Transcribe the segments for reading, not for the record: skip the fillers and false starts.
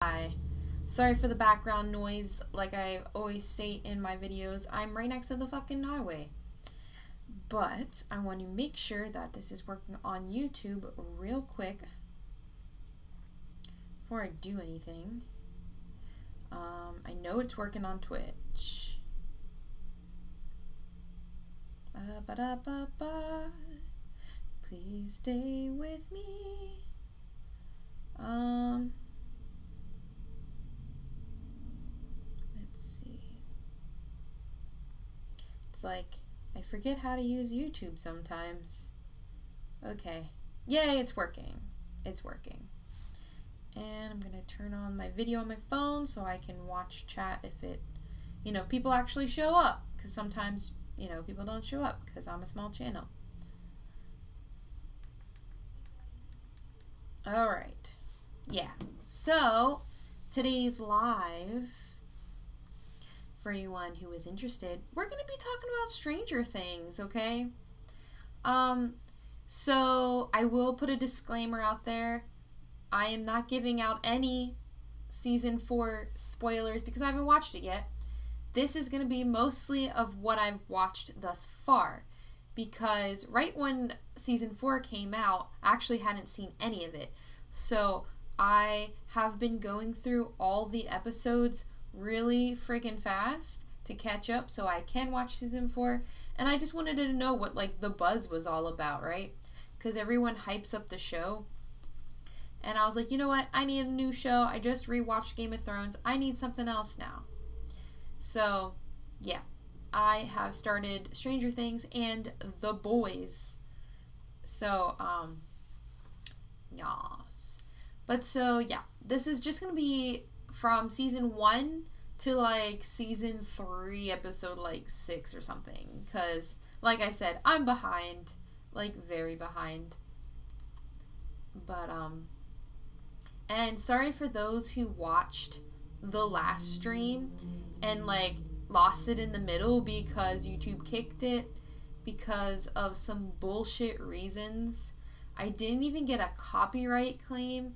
Hi. Sorry for the background noise. Like I always say in my videos, I'm right next to the fucking highway. But I want to make sure that this is working on YouTube real quick before I do anything. I know it's working on Twitch. Ba-da-ba-ba. Please stay with me. Let's see. It's like I forget how to use YouTube sometimes. Okay. Yay, it's working. It's working. And I'm going to turn on my video on my phone so I can watch chat if people actually show up. Because sometimes, people don't show up because I'm a small channel. Alright. Yeah. So, today's live, for anyone who is interested, we're going to be talking about Stranger Things, okay? So I will put a disclaimer out there. I am not giving out any season 4 spoilers because I haven't watched it yet. This is going to be mostly of what I've watched thus far, because right when season 4 came out, I actually hadn't seen any of it. So I have been going through all the episodes really friggin' fast to catch up so I can watch season 4. And I just wanted to know what the buzz was all about, right? Because everyone hypes up the show. And I was like, you know what? I need a new show. I just rewatched Game of Thrones. I need something else now. So, yeah. I have started Stranger Things and The Boys. So, yas. But so, yeah. This is just going to be from season 1 to season 3, episode 6 or something. Because, like I said, I'm behind. Very behind. But, and sorry for those who watched the last stream and lost it in the middle because YouTube kicked it because of some bullshit reasons. I didn't even get a copyright claim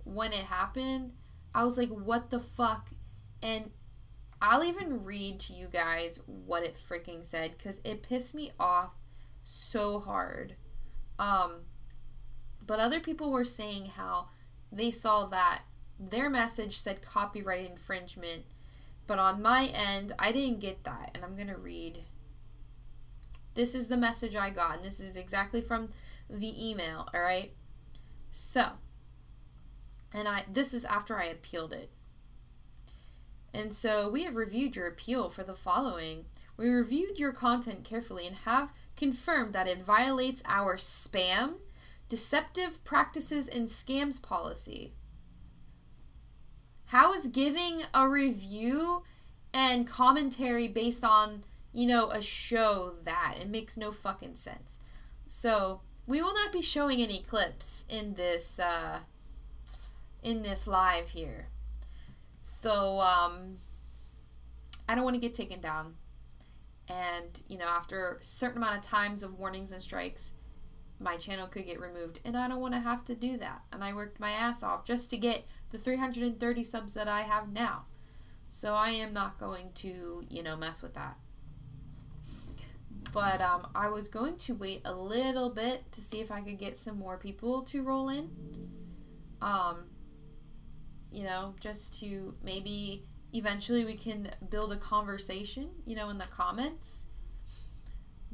when it happened. I was like, what the fuck? And I'll even read to you guys what it freaking said because it pissed me off so hard. But other people were saying how they saw that their message said copyright infringement, but on my end, I didn't get that. And I'm going to read. This is the message I got, and this is exactly from the email, all right? So, and this is after I appealed it. And so, we have reviewed your appeal for the following. We reviewed your content carefully and have confirmed that it violates our spam, deceptive practices, and scams policy. How is giving a review and commentary based on, a show that? It makes no fucking sense. So, we will not be showing any clips in this live here. So, I don't want to get taken down. And, after a certain amount of times of warnings and strikes, my channel could get removed. And I don't want to have to do that. And I worked my ass off just to get the 330 subs that I have now. So I am not going to, mess with that. But I was going to wait a little bit to see if I could get some more people to roll in. Just to maybe eventually we can build a conversation, in the comments.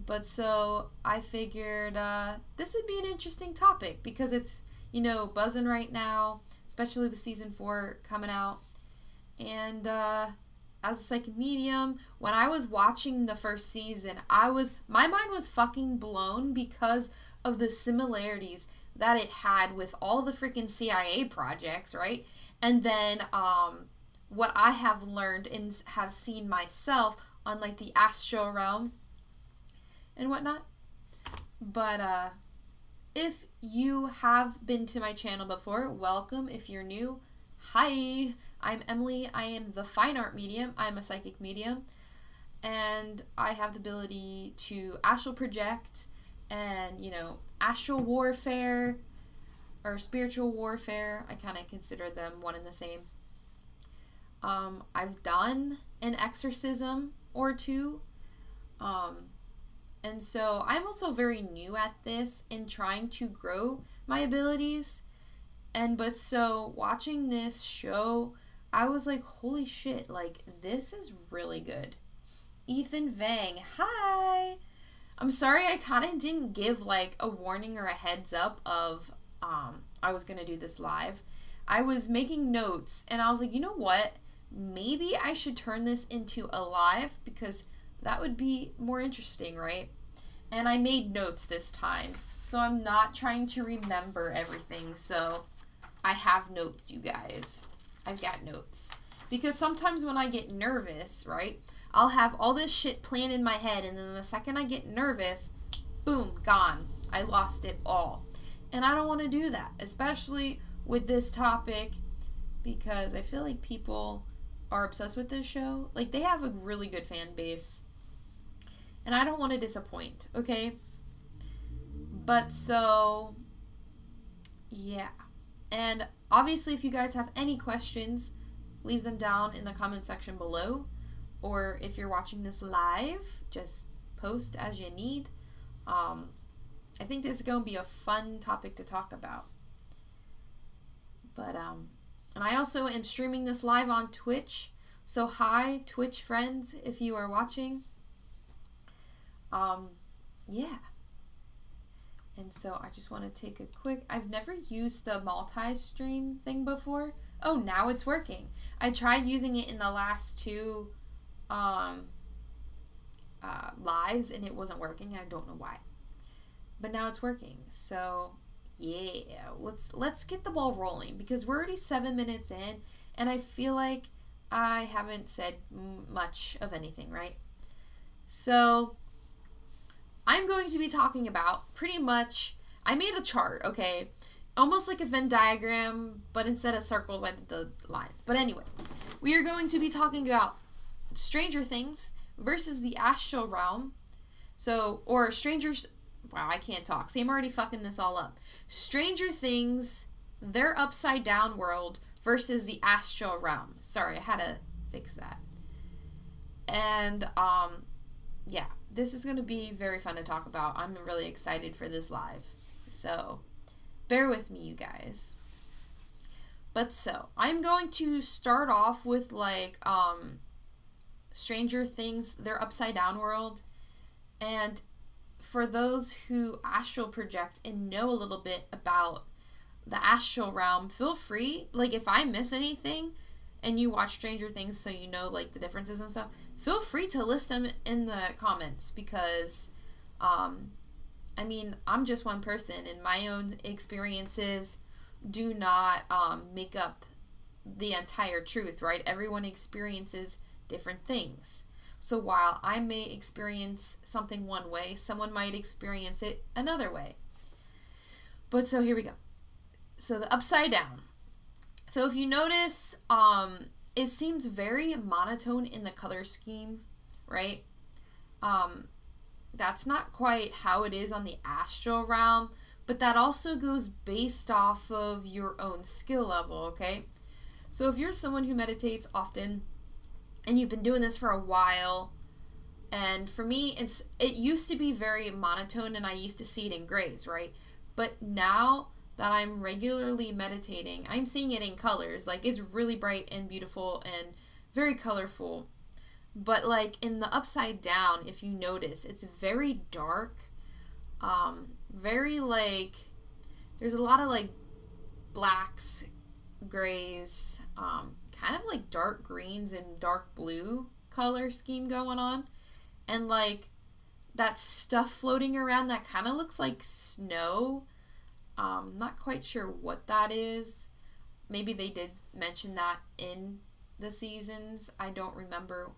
But so I figured this would be an interesting topic because it's, buzzing right now, especially with season 4 coming out. And as a psychic medium, when I was watching the first season, my mind was fucking blown because of the similarities that it had with all the freaking CIA projects, right? And then what I have learned and have seen myself on the astral realm and whatnot. But if you have been to my channel before, welcome. If you're new, hi, I'm Emily. I am the fine art medium. I'm a psychic medium, and I have the ability to astral project and astral warfare or spiritual warfare. I kind of consider them one and the same. I've done an exorcism or two. And so I'm also very new at this and trying to grow my abilities. But so watching this show, I was like, holy shit, like this is really good. Ethan Vang, hi. I'm sorry I kind of didn't give like a warning or a heads up of I was going to do this live. I was making notes and I was like, you know what? Maybe I should turn this into a live because that would be more interesting, right? And I made notes this time. So I'm not trying to remember everything. So I have notes, you guys. I've got notes. Because sometimes when I get nervous, right, I'll have all this shit planned in my head, and then the second I get nervous, boom, gone. I lost it all. And I don't want to do that, especially with this topic, because I feel like people are obsessed with this show. Like, they have a really good fan base, and I don't want to disappoint, okay? But so, yeah. And obviously, if you guys have any questions, leave them down in the comment section below. Or if you're watching this live, just post as you need. I think this is going to be a fun topic to talk about. But, and I also am streaming this live on Twitch. So hi, Twitch friends, if you are watching. Yeah. And so I just want to take a quick, I've never used the multi-stream thing before. Oh, now it's working. I tried using it in the last two lives and it wasn't working. I don't know why. But now it's working. So yeah, let's get the ball rolling because we're already 7 minutes in and I feel like I haven't said much of anything, right? So I'm going to be talking about pretty much, I made a chart, okay? Almost like a Venn diagram, but instead of circles, I did the lines. But anyway, we are going to be talking about Stranger Things versus the astral realm. So, or Strangers, wow, I can't talk. See, I'm already fucking this all up. Stranger Things, their upside down world versus the astral realm. Sorry, I had to fix that. And, yeah, this is going to be very fun to talk about. I'm really excited for this live. So, bear with me, you guys. But so, I'm going to start off with, like, Stranger Things, their upside down world. And for those who astral project and know a little bit about the astral realm, feel free, like, if I miss anything and you watch Stranger Things so you know, like, the differences and stuff, feel free to list them in the comments because, I mean, I'm just one person and my own experiences do not make up the entire truth, right? Everyone experiences different things. So while I may experience something one way, someone might experience it another way. But so here we go. So the upside down. So if you notice, it seems very monotone in the color scheme, right? That's not quite how it is on the astral realm, but that also goes based off of your own skill level, okay? So if you're someone who meditates often and you've been doing this for a while, and for me, it used to be very monotone and I used to see it in grays, right? But now that I'm regularly meditating, I'm seeing it in colors. Like, it's really bright and beautiful and very colorful. But, like, in the upside down, if you notice, it's very dark. Very, like, there's a lot of, like, blacks, grays, kind of, like, dark greens and dark blue color scheme going on. And, like, that stuff floating around that kind of looks like snow. Not quite sure what that is. Maybe they did mention that in the seasons. I don't remember.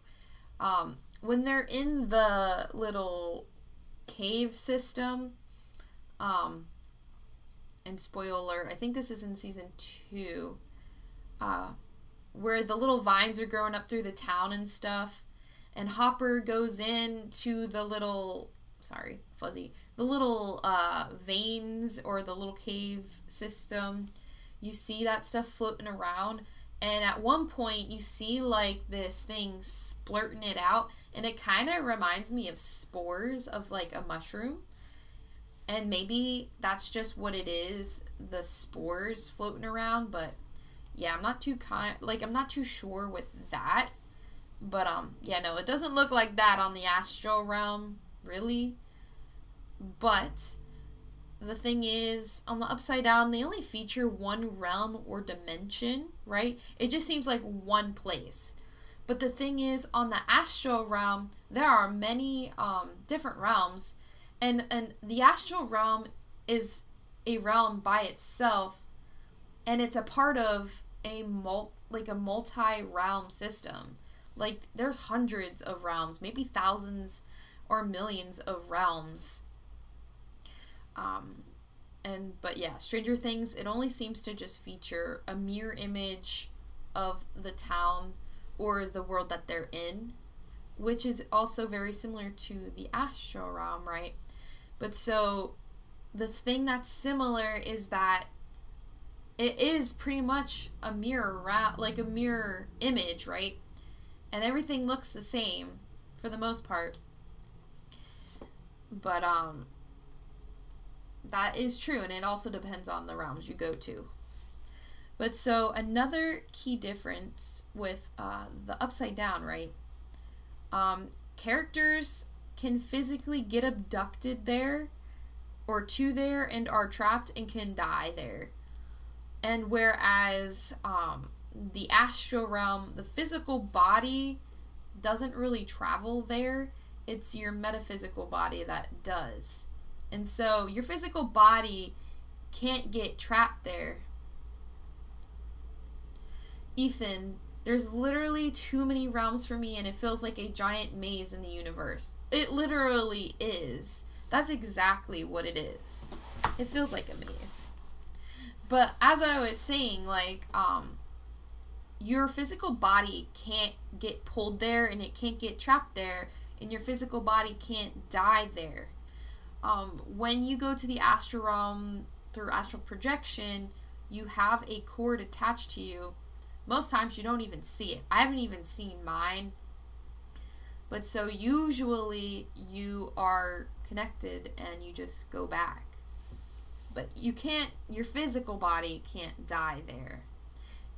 When they're in the little cave system, and spoiler alert, I think this is in season 2, where the little vines are growing up through the town and stuff, and Hopper goes into the little, the little veins or the little cave system. You see that stuff floating around, And at one point, you see like this thing splurting it out, and it kind of reminds me of spores of like a mushroom. And maybe that's just what it is, the spores floating around. But yeah, I'm not too sure with that. But yeah, no, it doesn't look like that on the astral realm, really. But the thing is, on the upside down, they only feature one realm or dimension, right? It just seems like one place. But the thing is, on the astral realm, there are many different realms, and the astral realm is a realm by itself, and it's a part of a multi-realm system. Like there's hundreds of realms, maybe thousands or millions of realms. But yeah, Stranger Things, it only seems to just feature a mirror image of the town or the world that they're in, which is also very similar to the astral realm, right? But so the thing that's similar is that it is pretty much a mirror, like a mirror image, right? And everything looks the same for the most part. But that is true, and it also depends on the realms you go to. But so another key difference with the upside down, right? Characters can physically get abducted there or to there and are trapped and can die there. And whereas the astral realm, the physical body doesn't really travel there, it's your metaphysical body that does. And so your physical body can't get trapped there. Ethan, there's literally too many realms for me, and it feels like a giant maze in the universe. It literally is. That's exactly what it is. It feels like a maze. But as I was saying, like, your physical body can't get pulled there, and it can't get trapped there, and your physical body can't die there. When you go to the astral realm through astral projection, you have a cord attached to you. Most times you don't even see it. I haven't even seen mine. But so usually you are connected and you just go back. But your physical body can't die there.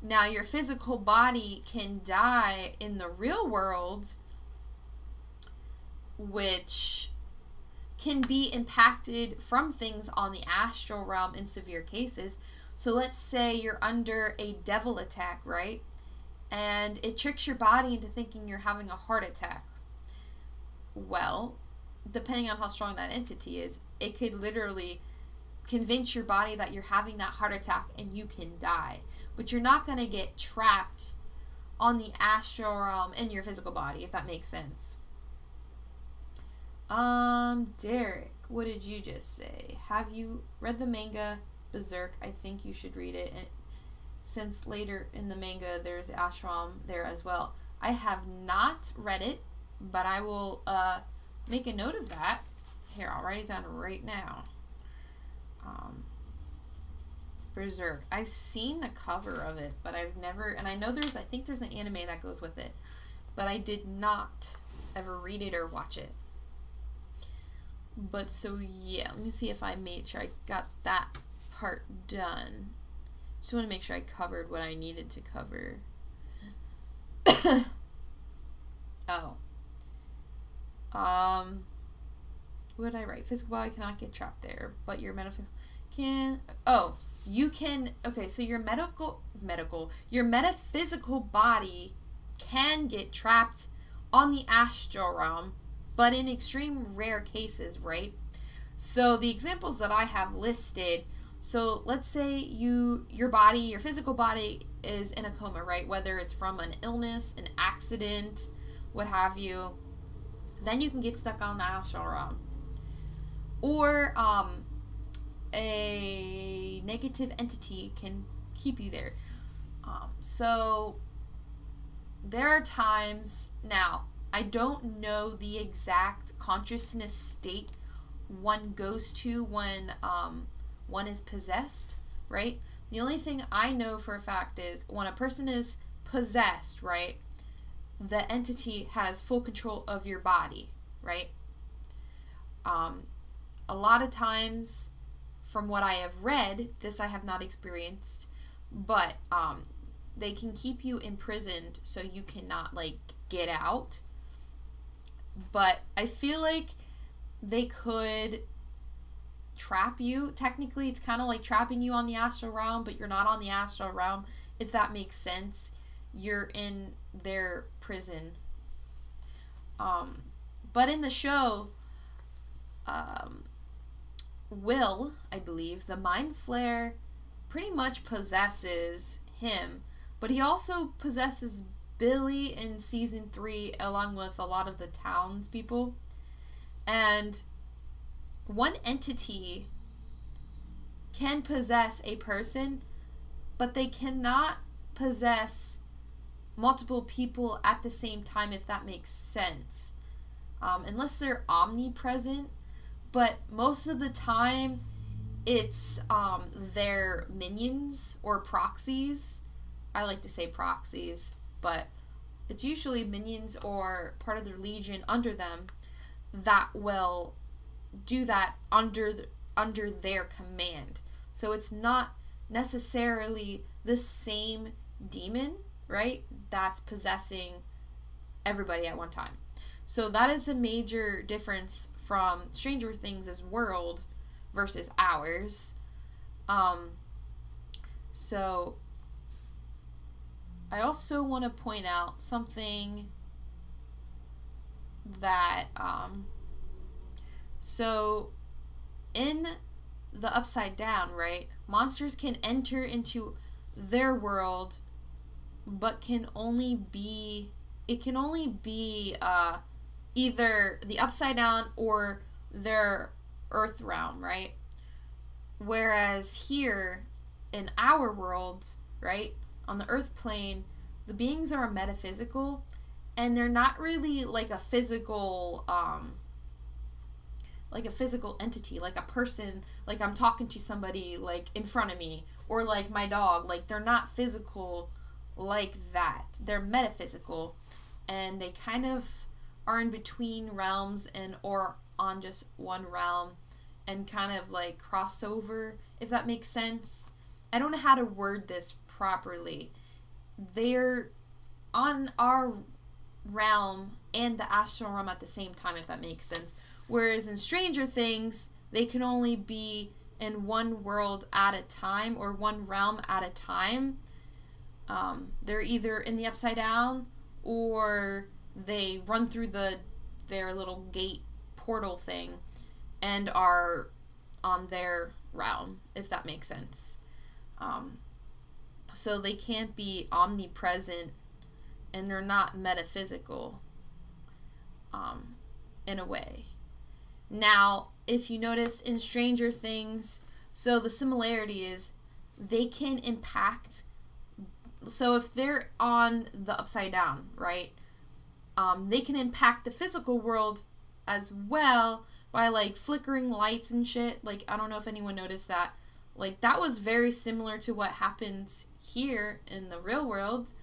Now your physical body can die in the real world, which can be impacted from things on the astral realm in severe cases. So let's say you're under a devil attack, right? And it tricks your body into thinking you're having a heart attack. Well, depending on how strong that entity is, it could literally convince your body that you're having that heart attack and you can die. But you're not going to get trapped on the astral realm in your physical body, if that makes sense. Derek, what did you just say? Have you read the manga Berserk? I think you should read it. And since later in the manga there's ashram there as well. I have not read it, but I will make a note of that. Here, I'll write it down right now. Berserk. I've seen the cover of it, but I've never, and I think there's an anime that goes with it, but I did not ever read it or watch it. But so yeah, let me see if I made sure I got that part done. Just want to make sure I covered what I needed to cover. What did I write? Physical body cannot get trapped there, but your metaphysical can. Oh, you can. Okay, so your your metaphysical body can get trapped on the astral realm, but in extreme rare cases, right? So the examples that I have listed, so let's say your physical body is in a coma, right? Whether it's from an illness, an accident, what have you, then you can get stuck on the astral realm. Or a negative entity can keep you there. So there are times, now, I don't know the exact consciousness state one goes to when one is possessed, right? The only thing I know for a fact is when a person is possessed, right, the entity has full control of your body, right? A lot of times, from what I have read, this I have not experienced, but they can keep you imprisoned so you cannot, like, get out. But I feel like they could trap you. Technically, it's kind of like trapping you on the astral realm, but you're not on the astral realm, if that makes sense. You're in their prison. But in the show, Will, I believe, the mind flare pretty much possesses him, but he also possesses Billy in season 3, along with a lot of the townspeople. And one entity can possess a person, but they cannot possess multiple people at the same time, if that makes sense. Unless they're omnipresent, but most of the time it's their minions or proxies. I like to say proxies, but it's usually minions or part of their legion under them that will do that under their command. So it's not necessarily the same demon, right, that's possessing everybody at one time. So that is a major difference from Stranger Things' world versus ours. So I also want to point out something that so in the Upside Down, right, monsters can enter into their world, but can only be either the Upside Down or their Earth realm, right? Whereas here in our world, right, on the Earth plane, the beings are metaphysical, and they're not really like a physical entity, like a person, like I'm talking to somebody like in front of me, or like my dog. Like, they're not physical like that. They're metaphysical, and they kind of are in between realms and or on just one realm, and kind of like crossover, if that makes sense. I don't know how to word this properly. They're on our realm and the astral realm at the same time, if that makes sense. Whereas in Stranger Things, they can only be in one world at a time, or one realm at a time. They're either in the Upside Down, or they run through their little gate portal thing and are on their realm, if that makes sense. So they can't be omnipresent, and they're not metaphysical in a way. Now, if you notice in Stranger Things, so the similarity is they can impact. So if they're on the Upside Down, right, they can impact the physical world as well by like flickering lights and shit. Like, I don't know if anyone noticed that. Like, that was very similar to what happens here in the real world.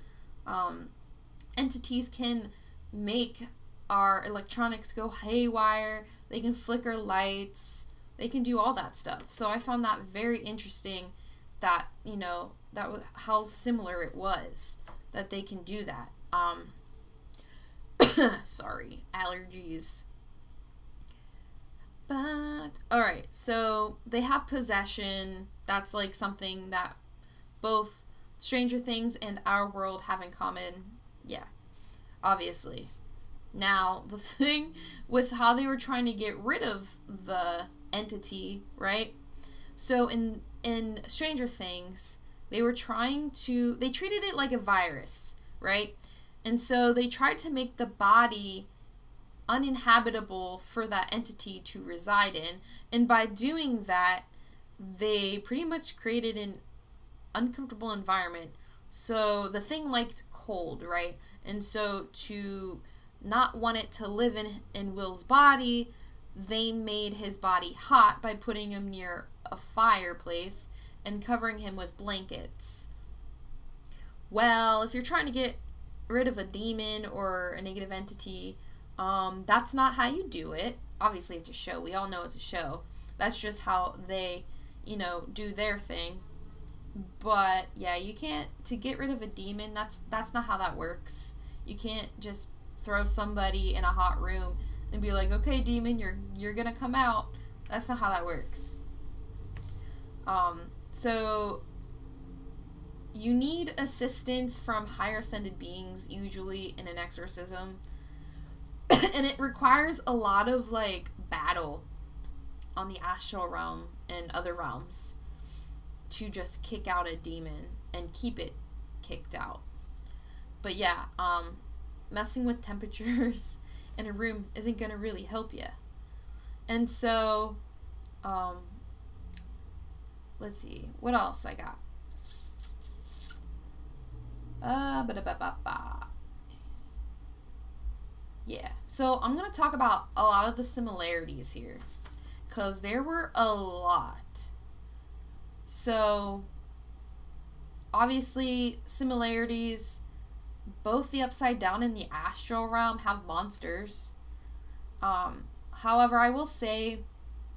Entities can make our electronics go haywire. They can flicker lights. They can do all that stuff. So I found that very interesting, that, you know, that was how similar it was that they can do that. Sorry, allergies. But alright, so they have possession. That's like something that both Stranger Things and our world have in common. Yeah, obviously. Now, the thing with how they were trying to get rid of the entity, right? So in Stranger Things, they treated it like a virus, right? And so they tried to make the body uninhabitable for that entity to reside in. And by doing that, they pretty much created an uncomfortable environment. So the thing liked cold, right? And so to not want it to live in Will's body, they made his body hot by putting him near a fireplace. and covering him with blankets. Well, if you're trying to get rid of a demon or a negative entity, that's not how you do it. Obviously, it's a show. We all know it's a show. That's just how they, do their thing. But yeah, you can't, to get rid of a demon, that's not how that works. You can't just throw somebody in a hot room and be like, okay, demon, you're gonna come out. That's not how that works. So you need assistance from higher ascended beings, usually in an exorcism. And it requires a lot of, battle on the astral realm and other realms to just kick out a demon and keep it kicked out. But yeah, messing with temperatures in a room isn't going to really help you. And so, let's see, what else I got? Yeah, so I'm going to talk about a lot of the similarities here, because there were a lot. So, obviously, similarities, both the Upside Down and the Astral Realm have monsters. However, I will say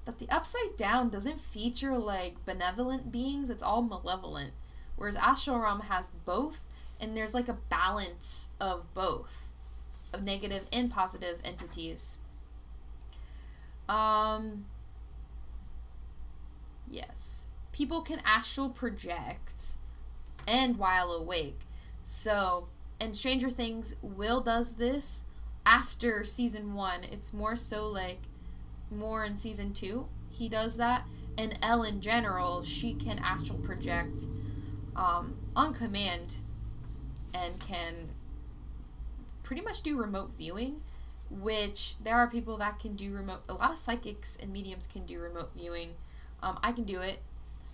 that the Upside Down doesn't feature, benevolent beings, it's all malevolent. Whereas Astral Realm has both, and there's, a balance of both, of negative and positive entities. Yes. People can astral project and while awake. So, and Stranger Things, Will does this after season 1. It's more so more in season 2 he does that. And Elle in general, she can astral project on command and can pretty much do remote viewing, which there are people that can do remote, a lot of psychics and mediums can do remote viewing. I can do it.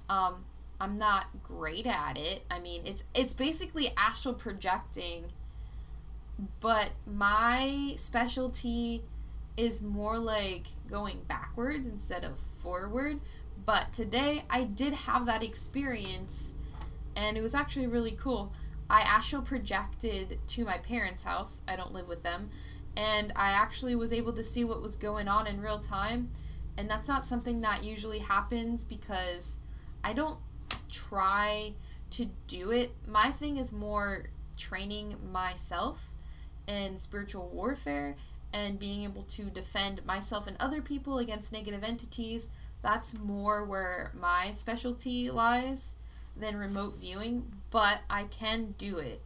I'm not great at it. I mean, it's basically astral projecting, but my specialty is more going backwards instead of forward. But today I did have that experience, and it was actually really cool. I astral projected to my parents' house. I don't live with them. And I actually was able to see what was going on in real time. And that's not something that usually happens because I don't try to do it. My thing is more training myself in spiritual warfare and being able to defend myself and other people against negative entities. That's more where my specialty lies than remote viewing, but I can do it.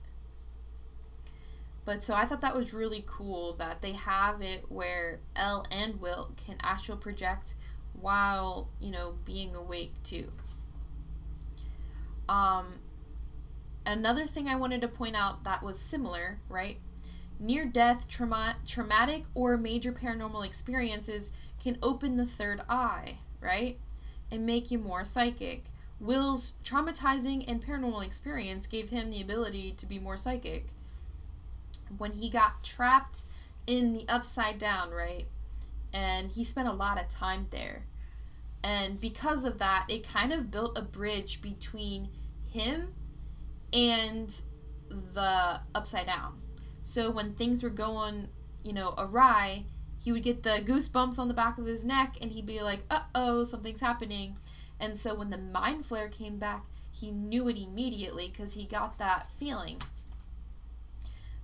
But so I thought that was really cool that they have it where Elle and Will can astral project while, being awake too. Another thing I wanted to point out that was similar, right? Near-death, traumatic, or major paranormal experiences can open the third eye, right? And make you more psychic. Will's traumatizing and paranormal experience gave him the ability to be more psychic. When he got trapped in the Upside Down, right? And he spent a lot of time there. And because of that, it kind of built a bridge between him and the Upside Down. So when things were going, awry, he would get the goosebumps on the back of his neck and he'd be like, uh-oh, something's happening. And so when the mind flare came back, he knew it immediately because he got that feeling.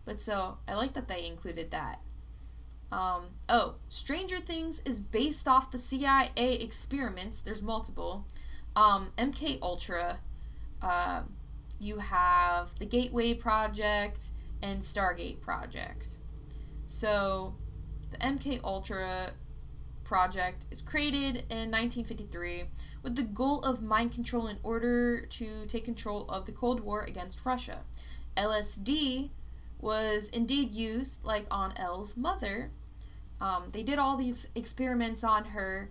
But so, I like that they included that. Stranger Things is based off the CIA experiments. There's multiple. MK Ultra. You have the Gateway Project and Stargate Project. So, the MK Ultra project is created in 1953 with the goal of mind control in order to take control of the Cold War against Russia. LSD was indeed used, on Elle's mother. They did all these experiments on her,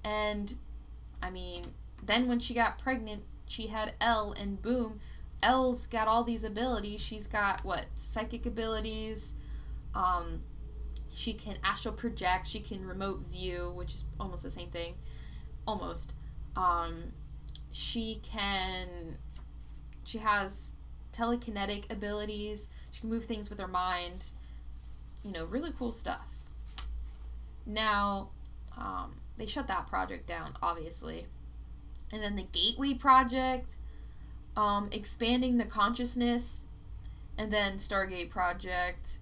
and, then when she got pregnant, she had Elle, and boom, Elle's got all these abilities. She's got, psychic abilities, she can astral project, she can remote view, which is almost the same thing, almost. she has telekinetic abilities. She can move things with her mind. You know, really cool stuff. Now, they shut that project down, obviously. And then the Gateway Project, expanding the consciousness, and then Stargate Project,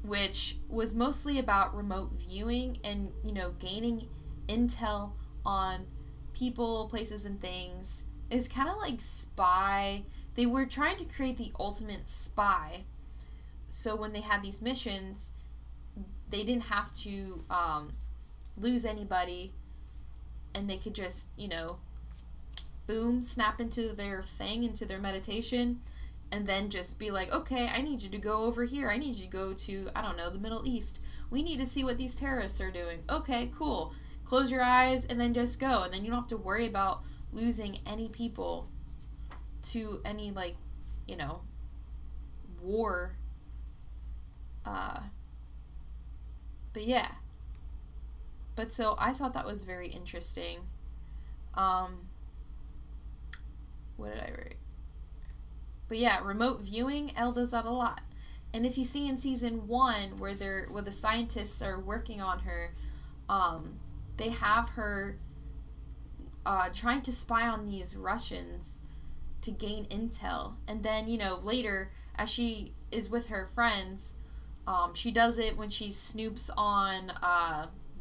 which was mostly about remote viewing and, you know, gaining intel on people, places, and things. It's kind of like spy. They were trying to create the ultimate spy. So when they had these missions, they didn't have to lose anybody, and they could just, you know, boom, snap into their thing, into their meditation, and then just be like, okay, I need you to go over here. I need you to go to, I don't know, the Middle East. We need to see what these terrorists are doing. Okay, cool. Close your eyes and then just go. And then you don't have to worry about losing any people to any, like, you know, war. But yeah. But so I thought that was very interesting. What did I write? But yeah, remote viewing, Elle does that a lot. And if you see in season 1 where the scientists are working on her, they have her trying to spy on these Russians to gain intel. And then, you know, later, as she is with her friends, she does it when she snoops on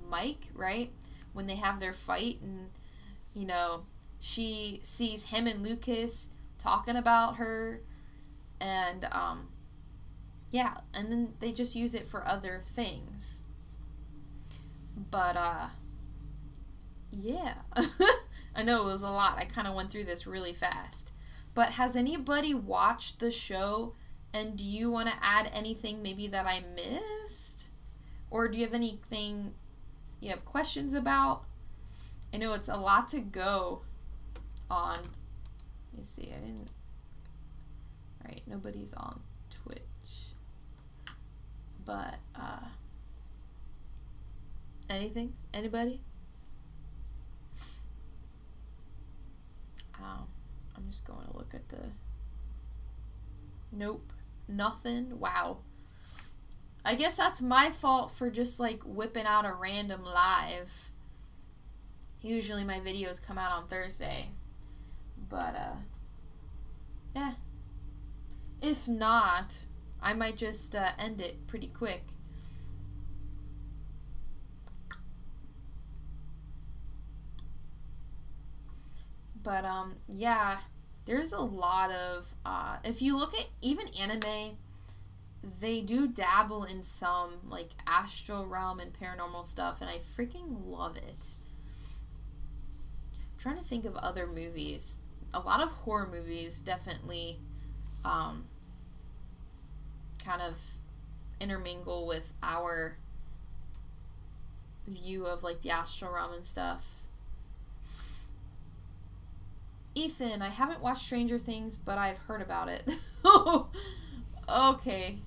Mike, right? When they have their fight, and, you know, she sees him and Lucas talking about her, and yeah, and then they just use it for other things. But yeah. I know it was a lot. I kind of went through this really fast. But has anybody watched the show, and do you want to add anything maybe that I missed? Or do you have anything you have questions about? I know it's a lot to go on. Let me see. I didn't. Alright, nobody's on Twitch. But, anything? Anybody? I'm just going to look at the... Nope. Nothing. Wow. I guess that's my fault for just, like, whipping out a random live. Usually my videos come out on Thursday. But, yeah. If not, I might just end it pretty quick. But, yeah, there's a lot of, if you look at even anime, they do dabble in some, like, astral realm and paranormal stuff, and I freaking love it. I'm trying to think of other movies. A lot of horror movies definitely, kind of intermingle with our view of, like, the astral realm and stuff. Ethan, I haven't watched Stranger Things, but I've heard about it. Okay.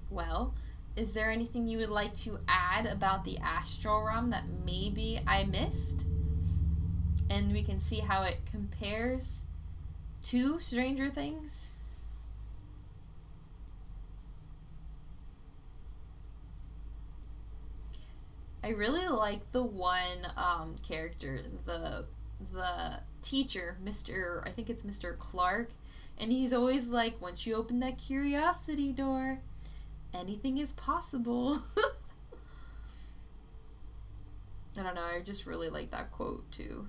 Well, is there anything you would like to add about the astral realm that maybe I missed? And we can see how it compares to Stranger Things? I really like the one character, the teacher, I think it's Mr. Clark, and he's always like, once you open that curiosity door, anything is possible. I don't know, I just really like that quote too.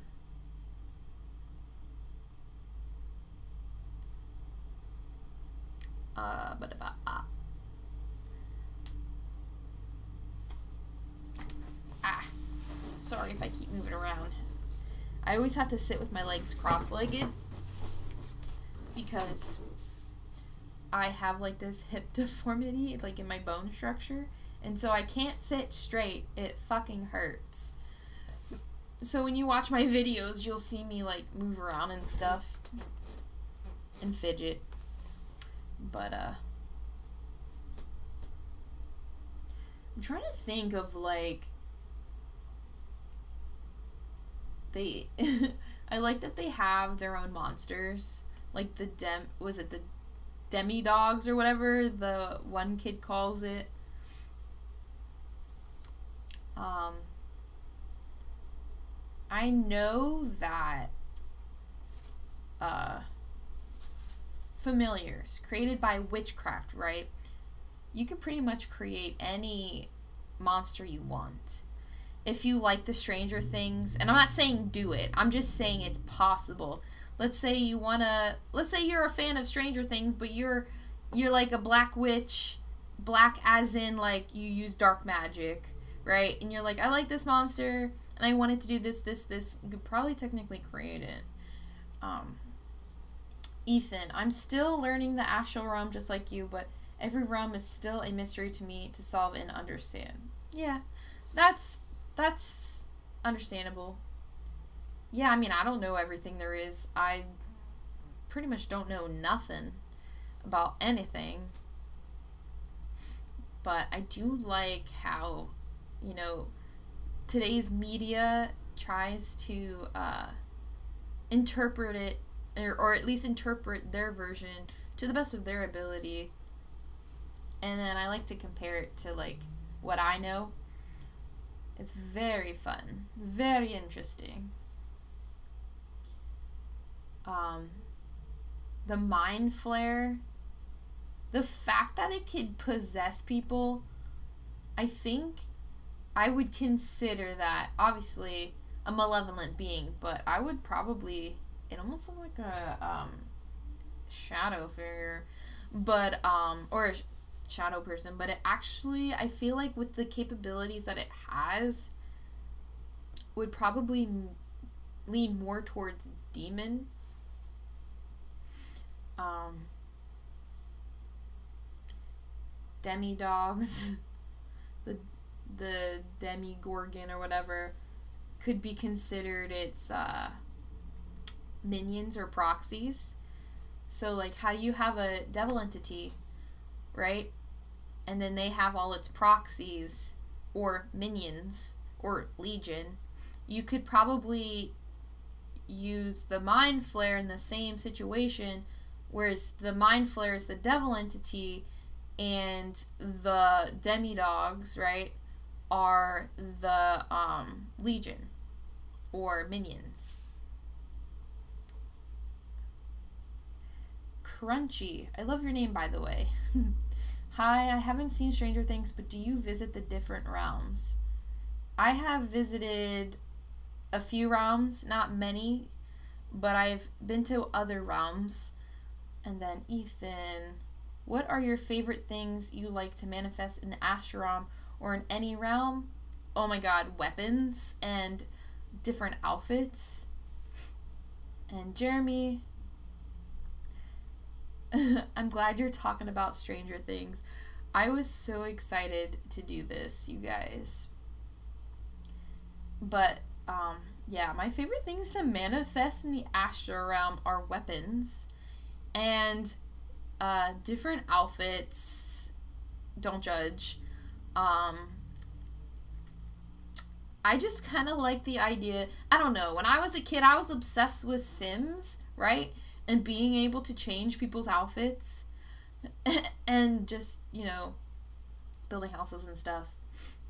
Sorry if I keep moving around. I always have to sit with my legs cross-legged because I have, like, this hip deformity, like, in my bone structure, and so I can't sit straight. It fucking hurts. So when you watch my videos, you'll see me, like, move around and stuff and fidget. But, I'm trying to think of, like, I like that they have their own monsters. Like the was it the demi dogs or whatever the one kid calls it. I know that familiars created by witchcraft, right? You can pretty much create any monster you want. If you like the Stranger Things, and I'm not saying do it, I'm just saying it's possible. Let's say you're a fan of Stranger Things, but you're like a black witch, black as in like you use dark magic, right? And you're like, I like this monster, and I want it to do this. You could probably technically create it. Ethan, I'm still learning the astral realm just like you, but every realm is still a mystery to me to solve and understand. Yeah, that's understandable. Yeah, I mean, I don't know everything there is. I pretty much don't know nothing about anything. But I do like how, today's media tries to interpret it, or at least interpret their version to the best of their ability. And then I like to compare it to, like, what I know. It's very fun. Very interesting. The mind flare. The fact that it could possess people, I think I would consider that, obviously, a malevolent being, but I would probably, it almost looked like a shadow figure, but, or a shadow person, but it actually, I feel like with the capabilities that it has, would probably lean more towards demon. Demi-dogs, the demi-gorgon or whatever, could be considered its minions or proxies. So, like, how you have a devil entity, right? And then they have all its proxies or minions or legion. You could probably use the mind flare in the same situation, whereas the mind flare is the devil entity and the demi-dogs, right, are the legion or minions. Crunchy, I love your name, by the way. Hi, I haven't seen Stranger Things, but do you visit the different realms? I have visited a few realms, not many, but I've been to other realms. And then Ethan, what are your favorite things you like to manifest in the astral realm or in any realm? Oh my god, weapons and different outfits. And Jeremy, I'm glad you're talking about Stranger Things. I was so excited to do this, you guys. But, yeah, my favorite things to manifest in the astral realm are weapons and different outfits. Don't judge. I just kind of like the idea. I don't know. When I was a kid, I was obsessed with Sims, right? And being able to change people's outfits and just, building houses and stuff.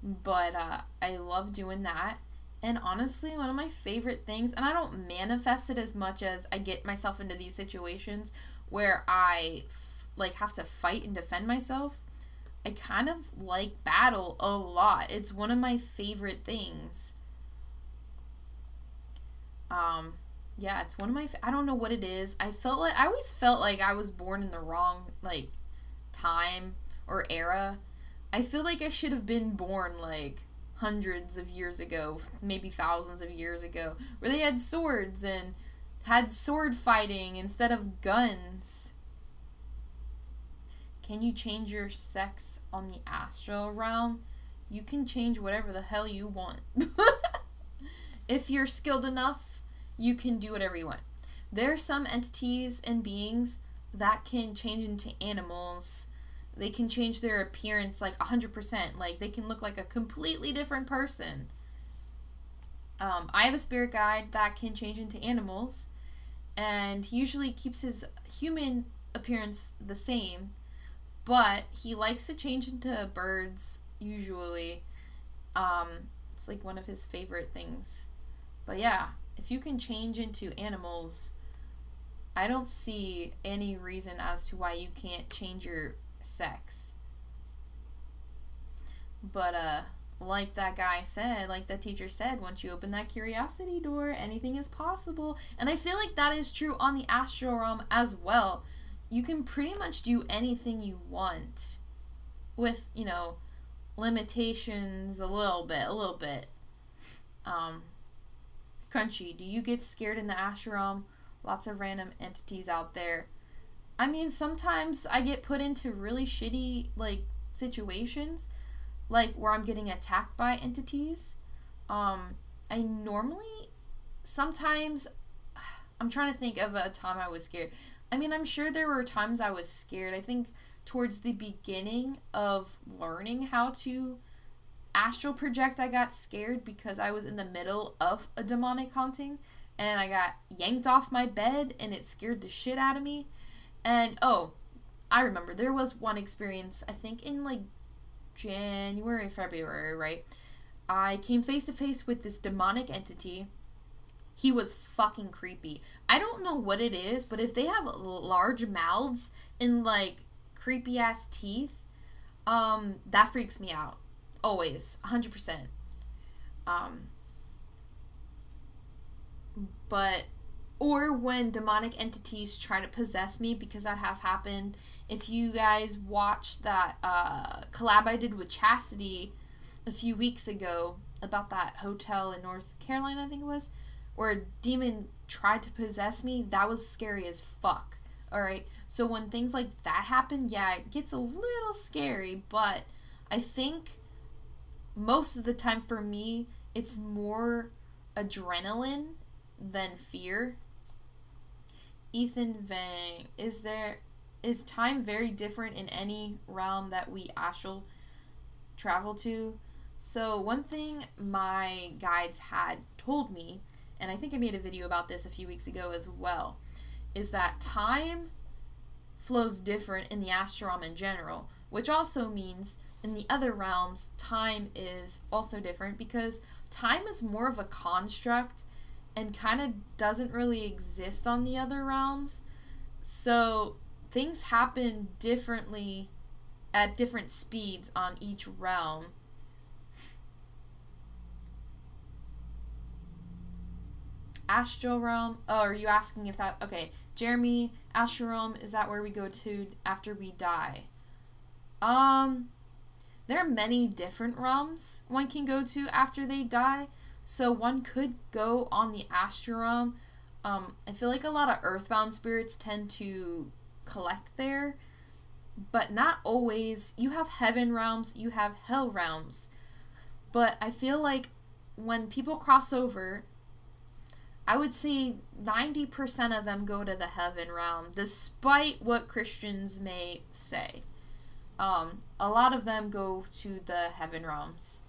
But I love doing that. And honestly, one of my favorite things, and I don't manifest it as much as I get myself into these situations where I have to fight and defend myself. I kind of like battle a lot. It's one of my favorite things. Yeah, it's one of my, I don't know what it is. I always felt like I was born in the wrong, time or era. I feel like I should have been born, hundreds of years ago, maybe thousands of years ago, where they had swords and had sword fighting instead of guns. Can you change your sex on the astral realm? You can change whatever the hell you want. If you're skilled enough, you can do whatever you want. There are some entities and beings that can change into animals. They can change their appearance 100%. They can look like a completely different person. I have a spirit guide that can change into animals, and he usually keeps his human appearance the same, but he likes to change into birds usually. It's like one of his favorite things. But yeah, if you can change into animals, I don't see any reason as to why you can't change your sex. But like that guy said, like that teacher said, once you open that curiosity door, anything is possible. And I feel like that is true on the astral realm as well. You can pretty much do anything you want with, limitations a little bit. Crunchy, do you get scared in the astral realm? Lots of random entities out there. I mean, sometimes I get put into really shitty, situations, where I'm getting attacked by entities. I normally, sometimes, I'm trying to think of a time I was scared. I mean, I'm sure there were times I was scared. I think towards the beginning of learning how to astral project, I got scared because I was in the middle of a demonic haunting and I got yanked off my bed and it scared the shit out of me. And I remember there was one experience, I think in January, February, right? I came face to face with this demonic entity. He was fucking creepy. I don't know what it is, but if they have large mouths and creepy ass teeth, that freaks me out. Always, 100%. But, or when demonic entities try to possess me, because that has happened. If you guys watched that collab I did with Chastity a few weeks ago about that hotel in North Carolina, I think it was, where a demon tried to possess me, that was scary as fuck. Alright, so when things like that happen, yeah, it gets a little scary, but I think most of the time for me, it's more adrenaline than fear. Ethan Vang, is time very different in any realm that we astral travel to? So one thing my guides had told me, and I think I made a video about this a few weeks ago as well, is that time flows different in the astral realm in general, which also means in the other realms, time is also different because time is more of a construct and kind of doesn't really exist on the other realms. So things happen differently at different speeds on each realm. Astral realm. Oh, are you asking if that... Okay, Jeremy, astral realm, is that where we go to after we die? There are many different realms one can go to after they die. So one could go on the astral realm. I feel like a lot of earthbound spirits tend to collect there, but not always. You have heaven realms, you have hell realms. But I feel like when people cross over, I would say 90% of them go to the heaven realm, despite what Christians may say. A lot of them go to the heaven realms,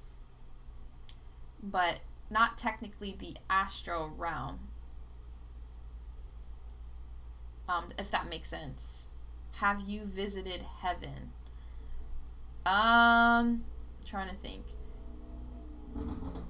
but not technically the astral realm. If that makes sense. Have you visited heaven? Trying to think.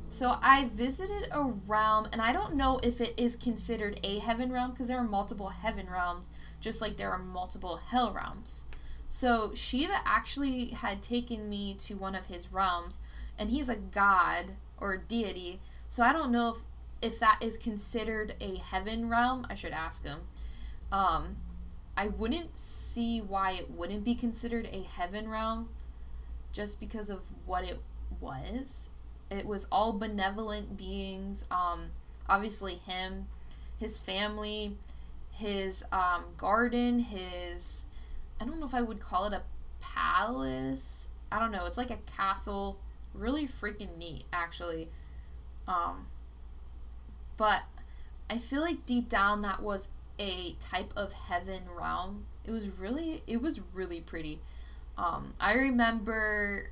So I visited a realm, and I don't know if it is considered a heaven realm because there are multiple heaven realms, just like there are multiple hell realms. So Shiva actually had taken me to one of his realms, and he's a god or a deity. So I don't know if that is considered a heaven realm. I should ask him. I wouldn't see why it wouldn't be considered a heaven realm, just because of what it was. It was all benevolent beings. Obviously him, his family, his garden, his... I don't know if I would call it a palace. I don't know. It's like a castle. Really freaking neat, actually. But I feel like deep down that was a type of heaven realm. It was really pretty. I remember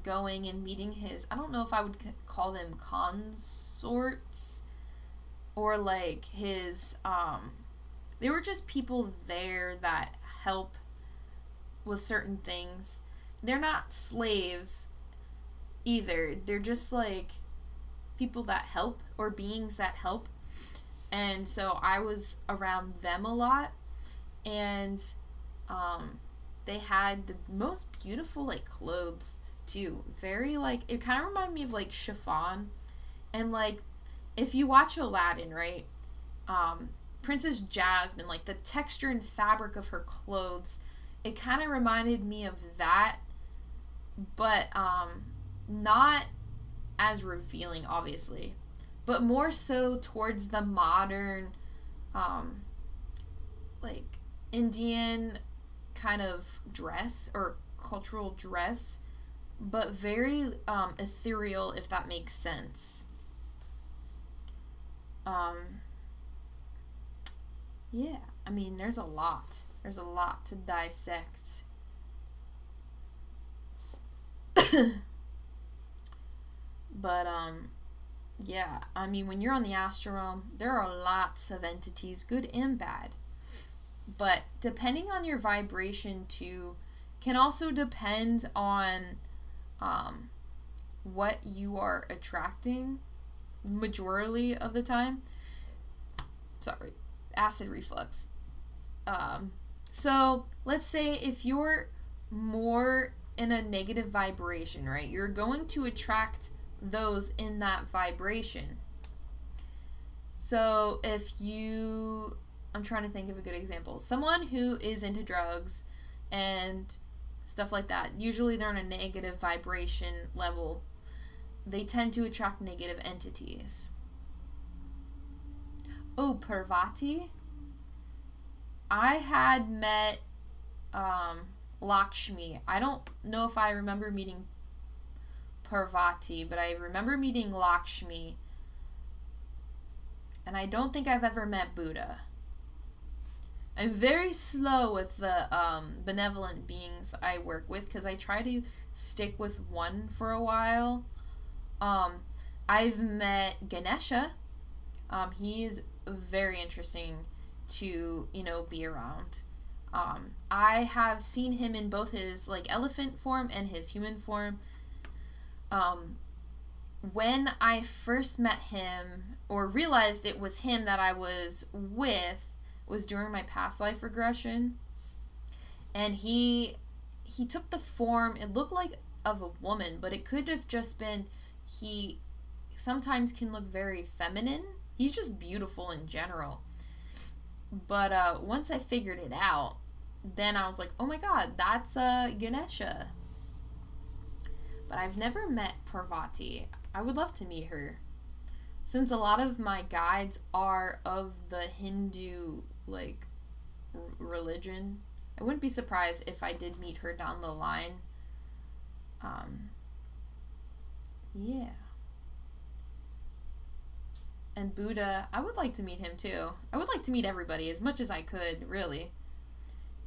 going and meeting his, I don't know if I would call them consorts, or like his, they were just people there that help with certain things. They're not slaves either. They're just like people that help, or beings that help. And so I was around them a lot, and they had the most beautiful like clothes too. Very like, it kind of reminded me of like chiffon. And like, if you watch Aladdin, right, Princess Jasmine, like the texture and fabric of her clothes, it kind of reminded me of that, but not as revealing, obviously, but more so towards the modern, like Indian kind of dress or cultural dress, but very ethereal, if that makes sense. Yeah, I mean, there's a lot. There's a lot to dissect. But, yeah, I mean, when you're on the astral realm, there are lots of entities, good and bad. But depending on your vibration, too, can also depend on what you are attracting majority of the time. Sorry, acid reflux. So let's say if you're more in a negative vibration, right, you're going to attract those in that vibration. So if you, I'm trying to think of a good example. Someone who is into drugs and stuff like that, usually they're on a negative vibration level. They tend to attract negative entities. Oh, Parvati. I had met Lakshmi. I don't know if I remember meeting Parvati, but I remember meeting Lakshmi. And I don't think I've ever met Buddha. I'm very slow with the benevolent beings I work with, because I try to stick with one for a while. I've met Ganesha. He is very interesting to, be around. I have seen him in both his like elephant form and his human form. When I first met him, or realized it was him that I was with, was during my past life regression. And he took the form, it looked like of a woman, but it could have just been, he sometimes can look very feminine. He's just beautiful in general. But once I figured it out, then I was like, oh my god, that's Ganesha. But I've never met Parvati. I would love to meet her. Since a lot of my guides are of the Hindu, like, religion, I wouldn't be surprised if I did meet her down the line. Yeah. And Buddha, I would like to meet him too. I would like to meet everybody as much as I could, really.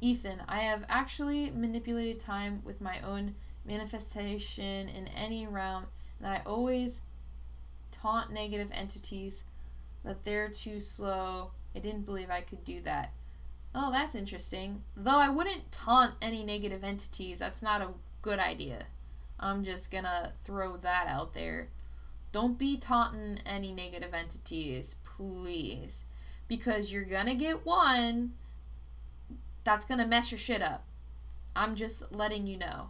Ethan, I have actually manipulated time with my own manifestation in any realm, and I always taunt negative entities that they're too slow. I didn't believe I could do that. Oh, that's interesting. Though I wouldn't taunt any negative entities. That's not a good idea. I'm just gonna throw that out there. Don't be taunting any negative entities, please. Because you're gonna get one that's gonna mess your shit up. I'm just letting you know.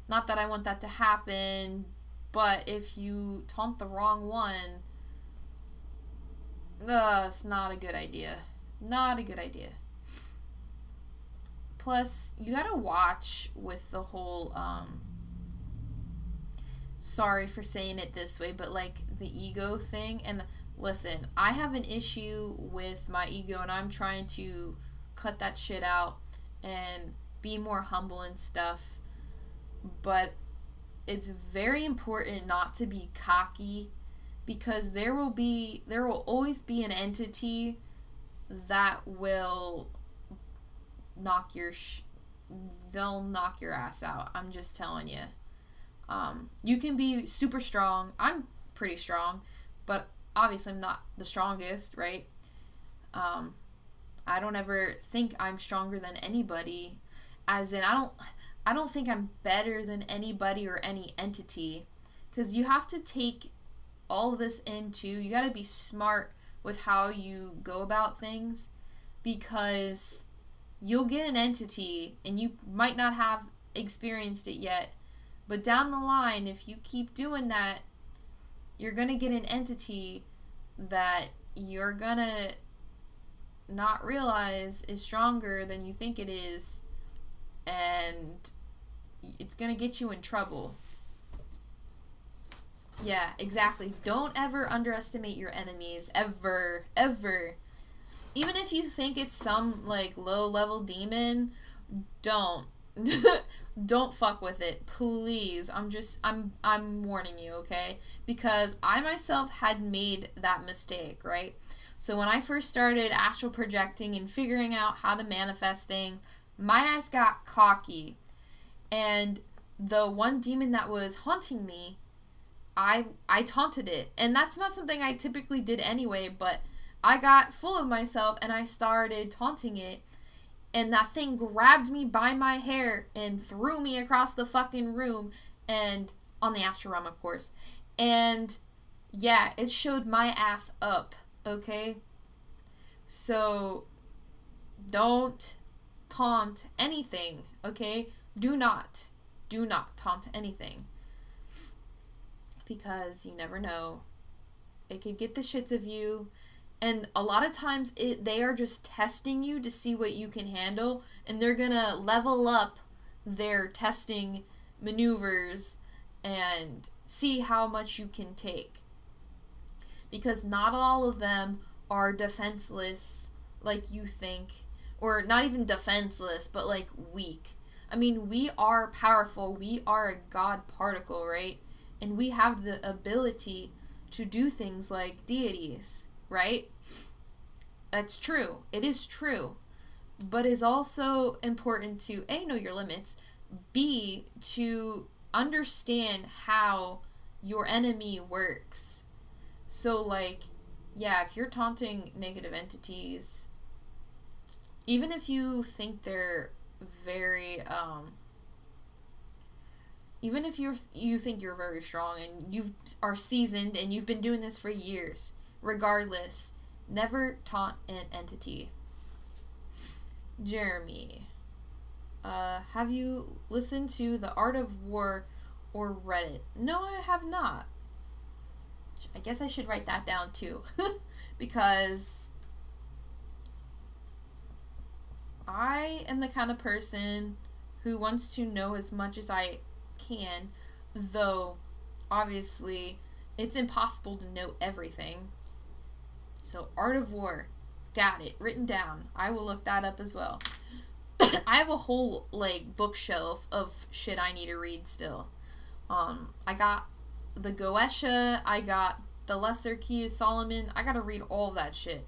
Not that I want that to happen, but if you taunt the wrong one, it's not a good idea. Not a good idea. Plus, you gotta watch with the whole, sorry for saying it this way, but like the ego thing. And listen, I have an issue with my ego, and I'm trying to cut that shit out and be more humble and stuff. But it's very important not to be cocky, because there will always be an entity that will they'll knock your ass out. I'm just telling you. You can be super strong. I'm pretty strong, but obviously I'm not the strongest, right? I don't ever think I'm stronger than anybody, as in I don't think I'm better than anybody or any entity, because you have to take all of this into, you got to be smart with how you go about things, because you'll get an entity and you might not have experienced it yet, but down the line, if you keep doing that, you're going to get an entity that you're going to not realize is stronger than you think it is, and it's going to get you in trouble. Yeah, exactly. Don't ever underestimate your enemies. Ever. Ever. Even if you think it's some, like, low-level demon, don't. Don't fuck with it. Please. I'm warning you, okay? Because I myself had made that mistake, right? So when I first started astral projecting and figuring out how to manifest things, my ass got cocky. And the one demon that was haunting me, I taunted it. And that's not something I typically did anyway, but I got full of myself and I started taunting it. And that thing grabbed me by my hair and threw me across the fucking room, and on the astral realm, of course. And yeah, it showed my ass up, okay? So don't taunt anything, okay? Do not taunt anything, because you never know. It could get the shits of you. And a lot of times they are just testing you to see what you can handle, and they're gonna level up their testing maneuvers and see how much you can take. Because not all of them are defenseless like you think, or not even defenseless, but like weak. I mean, we are powerful. We are a God particle, right? And we have the ability to do things like deities, right? That's true. It is true. But it's also important to A, know your limits, B, to understand how your enemy works. So, like, yeah, if you're taunting negative entities, even if you think they're very, even if you think you're very strong and you are seasoned and you've been doing this for years, regardless, never taunt an entity. Jeremy, have you listened to The Art of War or read it? No, I have not. I guess I should write that down too. Because I am the kind of person who wants to know as much as I can, though obviously it's impossible to know everything. So Art of War, got it written down. I will look that up as well. I have a whole like bookshelf of shit I need to read still. I got the Goetia, I got the Lesser Key of Solomon. I gotta read all of that shit.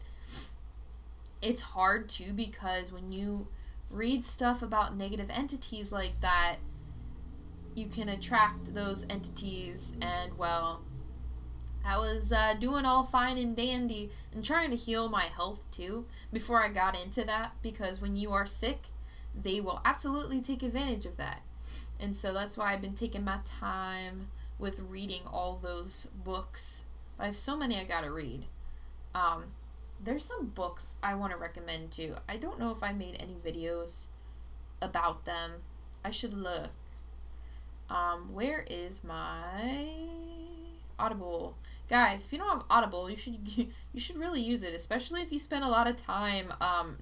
It's hard too, because when you read stuff about negative entities like that, you can attract those entities. And well, I was doing all fine and dandy and trying to heal my health too before I got into that, because when you are sick, they will absolutely take advantage of that. And so that's why I've been taking my time with reading all those books. But I have so many I gotta read. There's some books I want to recommend too. I don't know if I made any videos about them. I should look. Where is my Audible? Guys, if you don't have Audible, you should really use it, especially if you spend a lot of time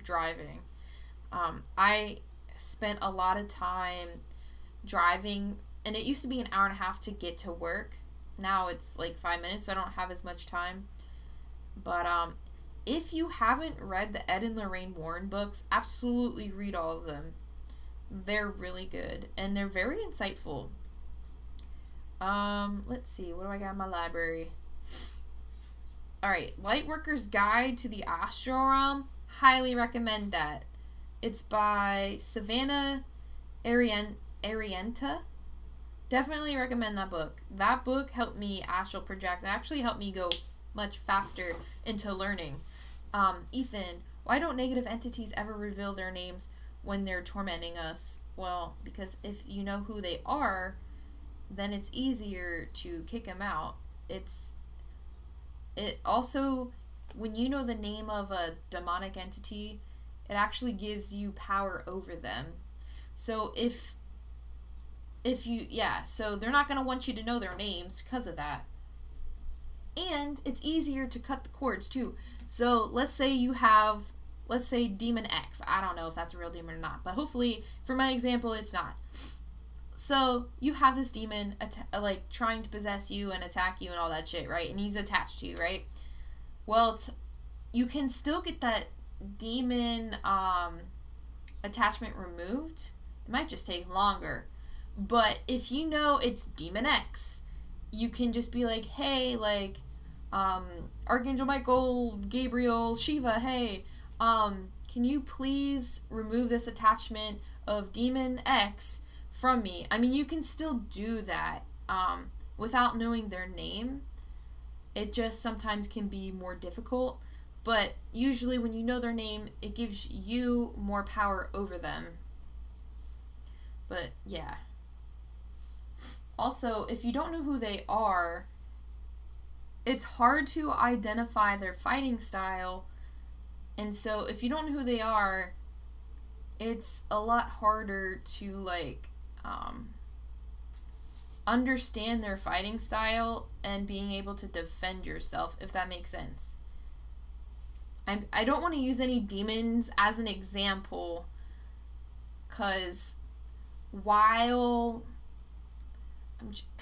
driving. I spent a lot of time driving, and it used to be an hour and a half to get to work. Now it's like 5 minutes, so I don't have as much time. But if you haven't read the Ed and Lorraine Warren books, absolutely read all of them. They're really good, and they're very insightful. Let's see, what do I got in my library? Alright, Lightworker's Guide to the Astral Realm. Highly recommend that. It's by Savannah Arienta. Definitely recommend that book. That book helped me astral project and actually helped me go much faster into learning. Ethan, why don't negative entities ever reveal their names when they're tormenting us? Well, because if you know who they are, then it's easier to kick them out. It also, when you know the name of a demonic entity, it actually gives you power over them. So so they're not going to want you to know their names because of that. And it's easier to cut the cords too. So let's say Demon X. I don't know if that's a real demon or not, but hopefully for my example it's not. So you have this demon trying to possess you and attack you and all that shit, right? And he's attached to you, right? Well, you can still get that demon attachment removed. It might just take longer. But if you know it's Demon X, you can just be like, hey, Archangel Michael, Gabriel, Shiva, hey, can you please remove this attachment of Demon X from me? I mean, you can still do that without knowing their name. It just sometimes can be more difficult. But usually when you know their name, it gives you more power over them. But yeah. Also, if you don't know who they are, it's hard to identify their fighting style. And so if you don't know who they are, it's a lot harder to understand their fighting style and being able to defend yourself, if that makes sense. I don't want to use any demons as an example, because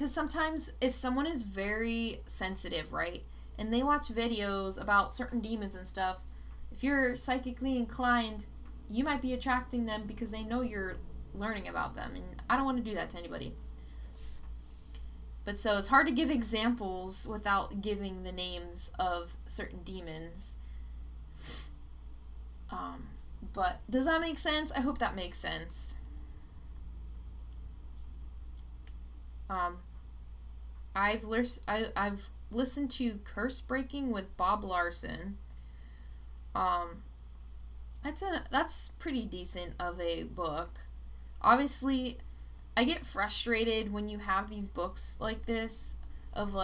sometimes if someone is very sensitive, right, and they watch videos about certain demons and stuff, if you're psychically inclined, you might be attracting them because they know you're learning about them, and I don't want to do that to anybody. But so it's hard to give examples without giving the names of certain demons. But does that make sense? I hope that makes sense. I've listened to Curse Breaking with Bob Larson. That's pretty decent of a book. Obviously, I get frustrated when you have these books like this of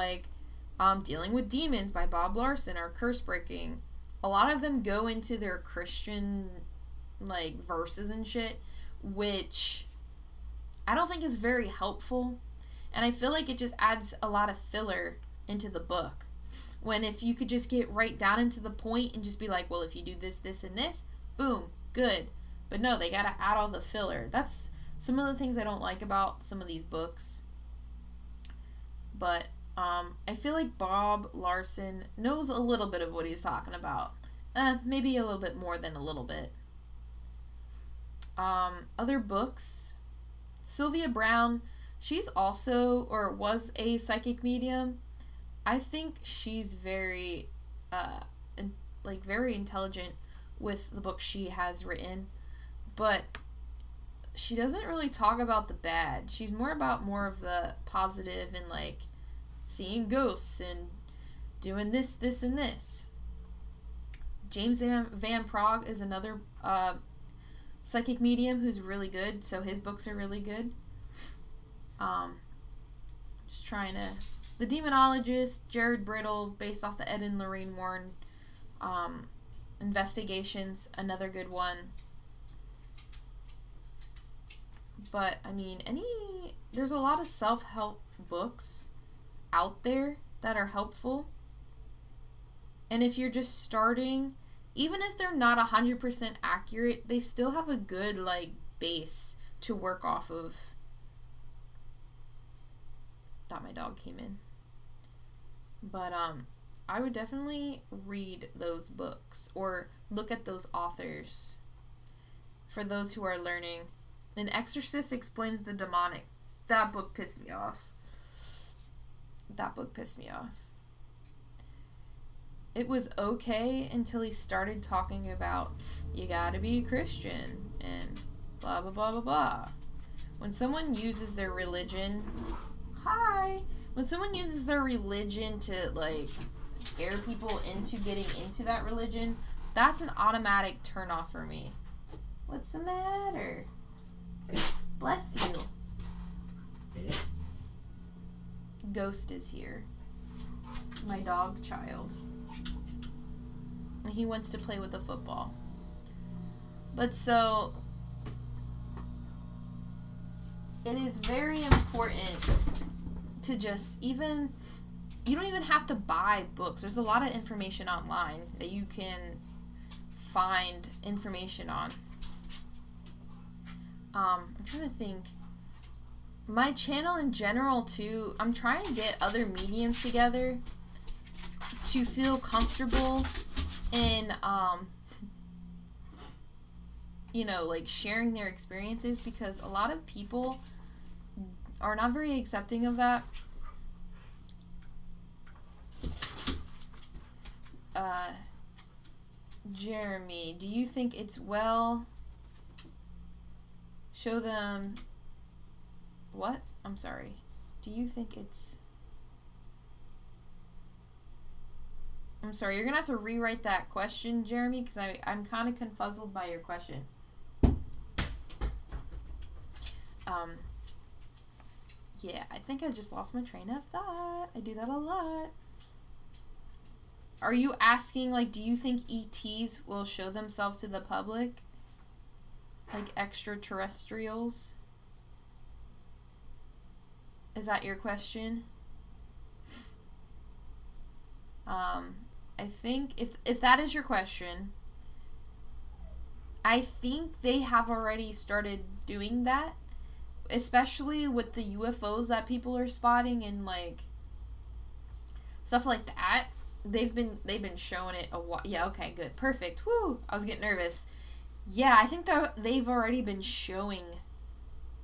Dealing with Demons by Bob Larson or Curse Breaking. A lot of them go into their Christian verses and shit, which I don't think is very helpful. And I feel like it just adds a lot of filler into the book. When if you could just get right down into the point and just be like, well, if you do this, this, and this, boom, good. But no, they gotta add all the filler. That's some of the things I don't like about some of these books. But I feel like Bob Larson knows a little bit of what he's talking about. Maybe a little bit more than a little bit. Other books. Sylvia Brown, she's also, or was a psychic medium. I think she's very, very intelligent with the books she has written. But she doesn't really talk about the bad. She's more of the positive and seeing ghosts and doing this, this, and this. James Van Prague is another psychic medium who's really good, so his books are really good. Just trying to... The Demonologist, Jared Brittle, based off the Ed and Lorraine Warren investigations, another good one. But, I mean, there's a lot of self-help books out there that are helpful. And if you're just starting, even if they're not 100% accurate, they still have a good, base to work off of. Thought my dog came in. But, I would definitely read those books or look at those authors for those who are learning. An Exorcist Explains the Demonic. That book pissed me off. It was okay until he started talking about you gotta be Christian and blah blah blah blah blah. when someone uses their religion, hi, when someone uses their religion to, like, scare people into getting into that religion, that's an automatic turn off for me. What's the matter? Bless you. Ghost is here. My dog child. He wants to play with the football. But so, it is very important to just even, you don't even have to buy books. There's a lot of information online that you can find information on. I'm trying to think. My channel in general too, I'm trying to get other mediums together to feel comfortable in, you know, like sharing their experiences, because a lot of people are not very accepting of that. Jeremy, do you think it's well? Show them what? I'm sorry. Do you think it's... I'm sorry, you're gonna have to rewrite that question, Jeremy, because I'm kind of confuzzled by your question. Yeah, I think I just lost my train of thought. I do that a lot. Are you asking, like, do you think ETs will show themselves to the public? Like extraterrestrials? Is that your question? I think if that is your question, I think they have already started doing that, especially with the UFOs that people are spotting and like stuff like that. They've been showing it a while. Yeah, okay, good, perfect. Whoo! I was getting nervous. Yeah, I think they've already been showing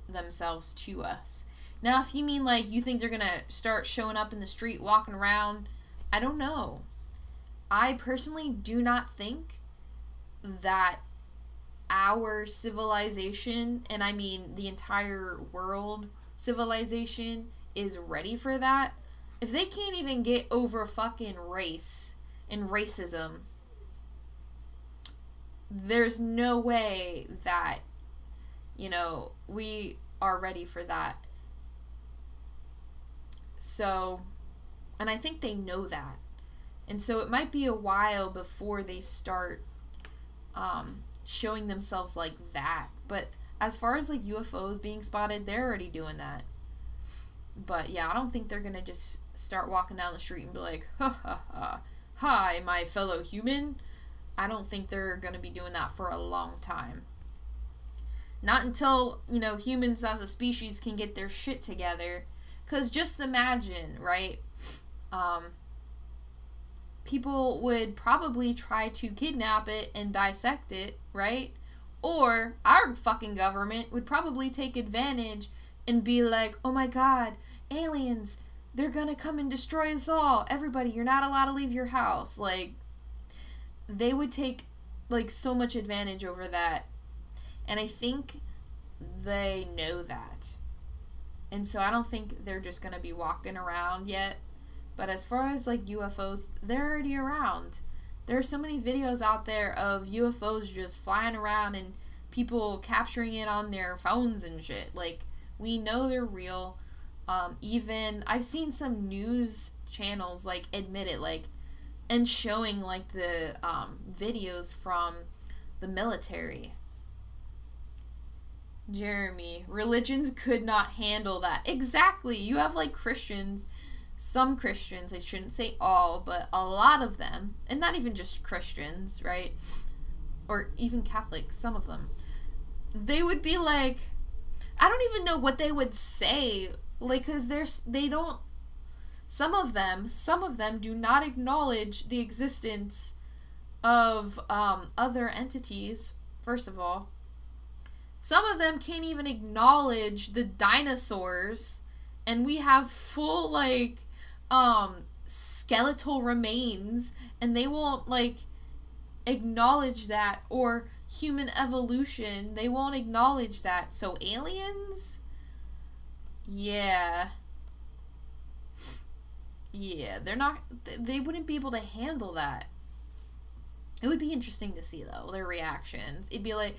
themselves to us. Now, if you mean like you think they're gonna start showing up in the street, walking around, I don't know. I personally do not think that our civilization, and I mean the entire world civilization, is ready for that. If they can't even get over fucking race and racism, there's no way that, you know, we are ready for that. So, and I think they know that. And so it might be a while before they start showing themselves like that. But as far as like UFOs being spotted, they're already doing that. But yeah, I don't think they're going to just start walking down the street and be like, ha ha ha, hi, my fellow human. I don't think they're going to be doing that for a long time. Not until, you know, humans as a species can get their shit together. Because just imagine, right? People would probably try to kidnap it and dissect it, right? Or our fucking government would probably take advantage and be like, oh my god, aliens, they're gonna come and destroy us all. Everybody, you're not allowed to leave your house. Like, they would take, like, so much advantage over that. And I think they know that. And so I don't think they're just gonna be walking around yet. But as far as, like, UFOs, they're already around. There are so many videos out there of UFOs just flying around and people capturing it on their phones and shit. Like, we know they're real. Even, I've seen some news channels, like, admit it, like, and showing, like, the videos from the military. Jeremy, religions could not handle that. Exactly. You have, like, Christians. Some Christians, I shouldn't say all, but a lot of them, and not even just Christians, right? Or even Catholics, some of them. They would be like, I don't even know what they would say, like, because they don't, some of them do not acknowledge the existence of other entities, first of all. Some of them can't even acknowledge the dinosaurs, and we have full, like, skeletal remains, and they won't, like, acknowledge that, or human evolution, they won't acknowledge that. So aliens, Yeah. Yeah, they wouldn't be able to handle that. It would be interesting to see, though, their reactions. It'd be like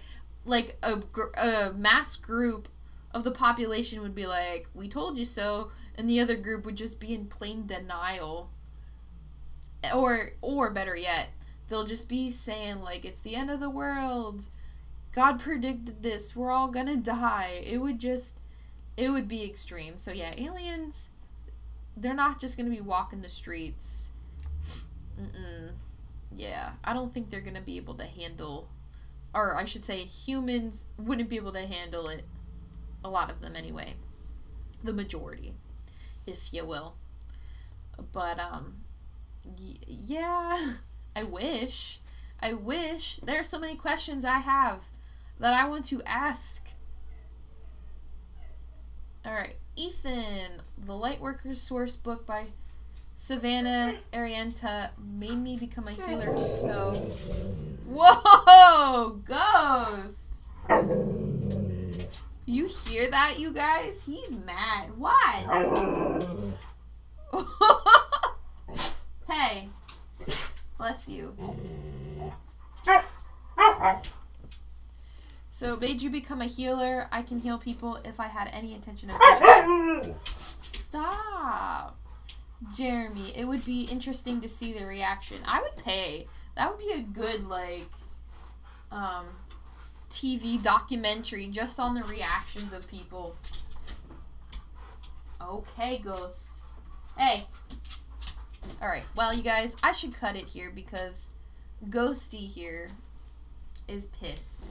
a mass group of the population would be like, we told you so, and the other group would just be in plain denial. Or better yet, they'll just be saying, like, it's the end of the world. God predicted this. We're all gonna die. It would be extreme. So yeah, aliens, they're not just gonna be walking the streets. Yeah, I don't think they're gonna be able to handle, or I should say humans wouldn't be able to handle it. A lot of them anyway. The majority, if you will. But, yeah, I wish. There are so many questions I have that I want to ask. Alright, Ethan, The Lightworker's Source Book by Savannah Arienta made me become a healer, so... Whoa! Ghost! You hear that, you guys? He's mad. What? Hey. Bless you. So, made you become a healer. I can heal people if I had any intention of doing it. Stop. Jeremy, it would be interesting to see the reaction. I would pay. That would be a good, like, TV documentary just on the reactions of people. Okay, Ghost. Hey. Alright, well, you guys, I should cut it here because Ghosty here is pissed.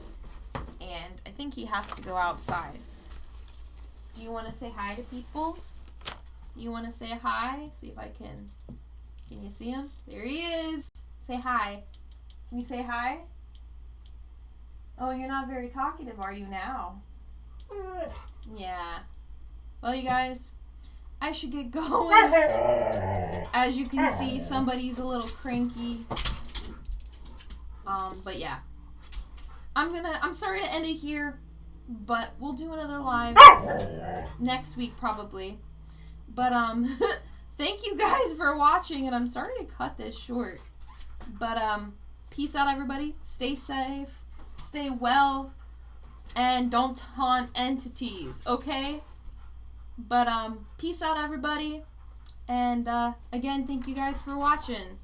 And I think he has to go outside. Do you want to say hi to peoples? Do you want to say hi? See if I can. Can you see him? There he is. Say hi. Can you say hi? Oh, you're not very talkative, are you now? Yeah. Well, you guys, I should get going. As you can see, somebody's a little cranky. But yeah. I'm sorry to end it here, but we'll do another live next week probably. But thank you guys for watching, and I'm sorry to cut this short. But peace out, everybody. Stay safe, stay well, and don't haunt entities, okay? But peace out, everybody. And again, thank you guys for watching.